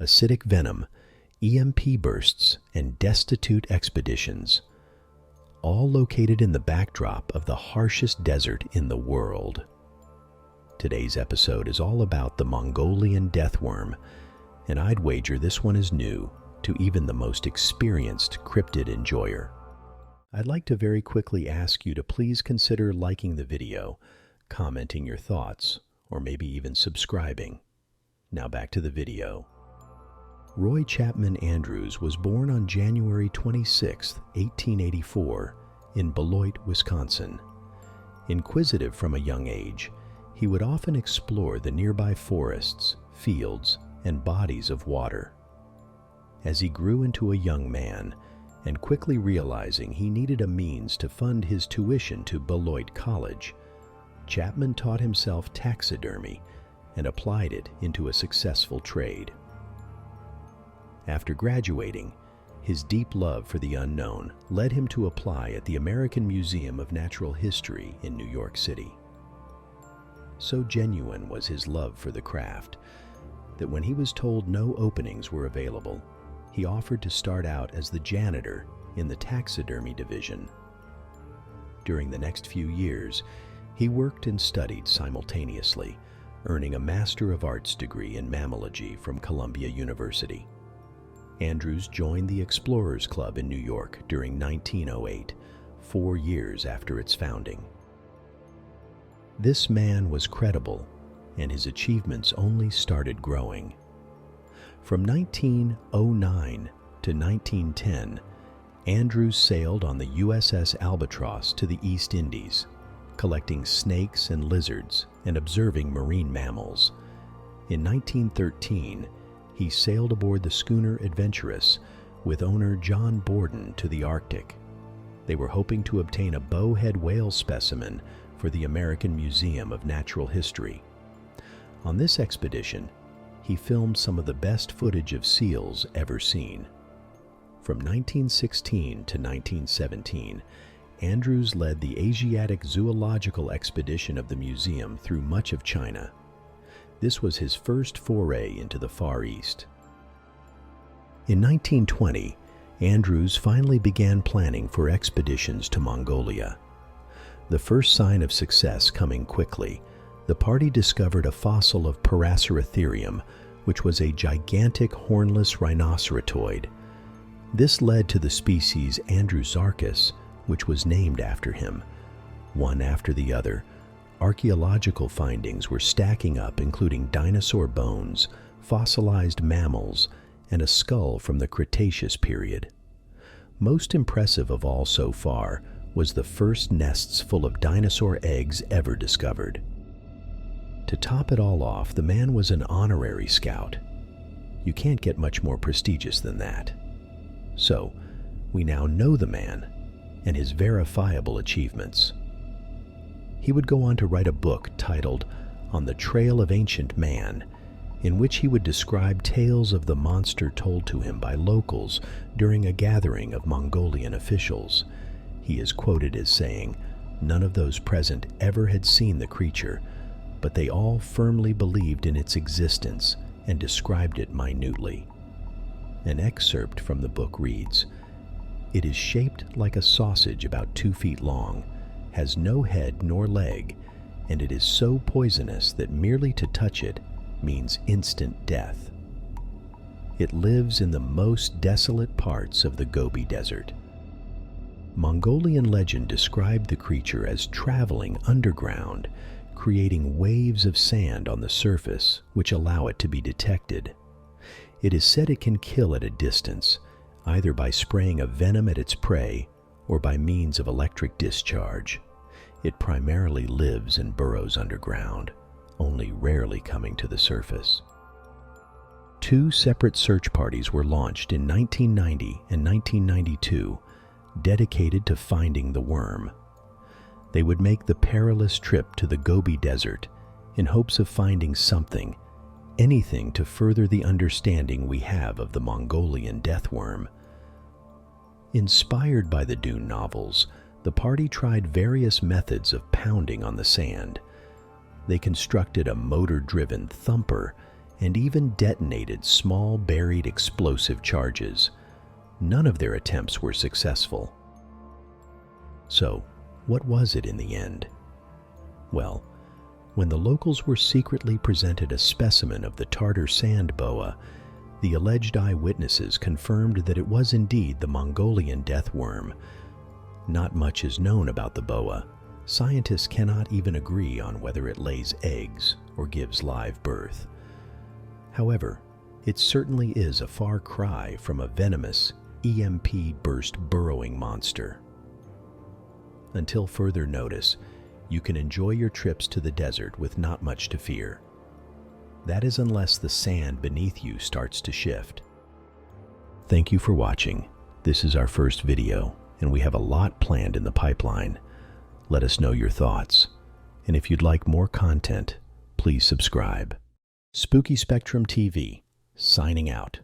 acidic venom, EMP bursts, and destitute expeditions, all located in the backdrop of the harshest desert in the world. Today's episode is all about the Mongolian Death Worm, and I'd wager this one is new to even the most experienced cryptid enjoyer. I'd like to very quickly ask you to please consider liking the video, commenting your thoughts, or maybe even subscribing. Now back to the video. Roy Chapman Andrews was born on January 26, 1884, in Beloit, Wisconsin. Inquisitive from a young age, he would often explore the nearby forests, fields, and bodies of water. As he grew into a young man, and quickly realizing he needed a means to fund his tuition to Beloit College, Chapman taught himself taxidermy and applied it into a successful trade. After graduating, his deep love for the unknown led him to apply at the American Museum of Natural History in New York City. So genuine was his love for the craft that when he was told no openings were available, he offered to start out as the janitor in the taxidermy division. During the next few years, he worked and studied simultaneously, earning a Master of Arts degree in mammalogy from Columbia University. Andrews joined the Explorers Club in New York during 1908, 4 years after its founding. This man was credible, and his achievements only started growing. From 1909 to 1910, Andrews sailed on the USS Albatross to the East Indies, collecting snakes and lizards and observing marine mammals. In 1913, he sailed aboard the schooner Adventurous with owner John Borden to the Arctic. They were hoping to obtain a bowhead whale specimen for the American Museum of Natural History. On this expedition, he filmed some of the best footage of seals ever seen. From 1916 to 1917, Andrews led the Asiatic Zoological Expedition of the museum through much of China. This was his first foray into the Far East. In 1920, Andrews finally began planning for expeditions to Mongolia. The first sign of success coming quickly, the party discovered a fossil of Paraceratherium, which was a gigantic hornless rhinoceratoid. This led to the species Andrewsarchus, which was named after him. One after the other, archaeological findings were stacking up, including dinosaur bones, fossilized mammals, and a skull from the Cretaceous period. Most impressive of all so far was the first nests full of dinosaur eggs ever discovered. To top it all off, the man was an honorary scout. You can't get much more prestigious than that. So, we now know the man and his verifiable achievements. He would go on to write a book titled On the Trail of Ancient Man, in which he would describe tales of the monster told to him by locals during a gathering of Mongolian officials. He is quoted as saying, "None of those present ever had seen the creature, but they all firmly believed in its existence and described it minutely." An excerpt from the book reads, "It is shaped like a sausage about 2 feet long, has no head nor leg, and it is so poisonous that merely to touch it means instant death. It lives in the most desolate parts of the Gobi Desert." Mongolian legend described the creature as traveling underground, creating waves of sand on the surface which allow it to be detected. It is said it can kill at a distance, either by spraying a venom at its prey or by means of electric discharge. It primarily lives and burrows underground, only rarely coming to the surface. 2 separate search parties were launched in 1990 and 1992, dedicated to finding the worm. They would make the perilous trip to the Gobi Desert in hopes of finding something, anything to further the understanding we have of the Mongolian Death Worm. Inspired by the Dune novels, the party tried various methods of pounding on the sand. They constructed a motor-driven thumper and even detonated small buried explosive charges. None of their attempts were successful. So, what was it in the end? Well, when the locals were secretly presented a specimen of the Tartar sand boa, the alleged eyewitnesses confirmed that it was indeed the Mongolian death worm. Not much is known about the boa. Scientists cannot even agree on whether it lays eggs or gives live birth. However, it certainly is a far cry from a venomous, EMP-burst burrowing monster. Until further notice, you can enjoy your trips to the desert with not much to fear. That is unless the sand beneath you starts to shift. Thank you for watching. This is our first video, and we have a lot planned in the pipeline. Let us know your thoughts. And if you'd like more content, please subscribe. Spooky Spectrum TV, signing out.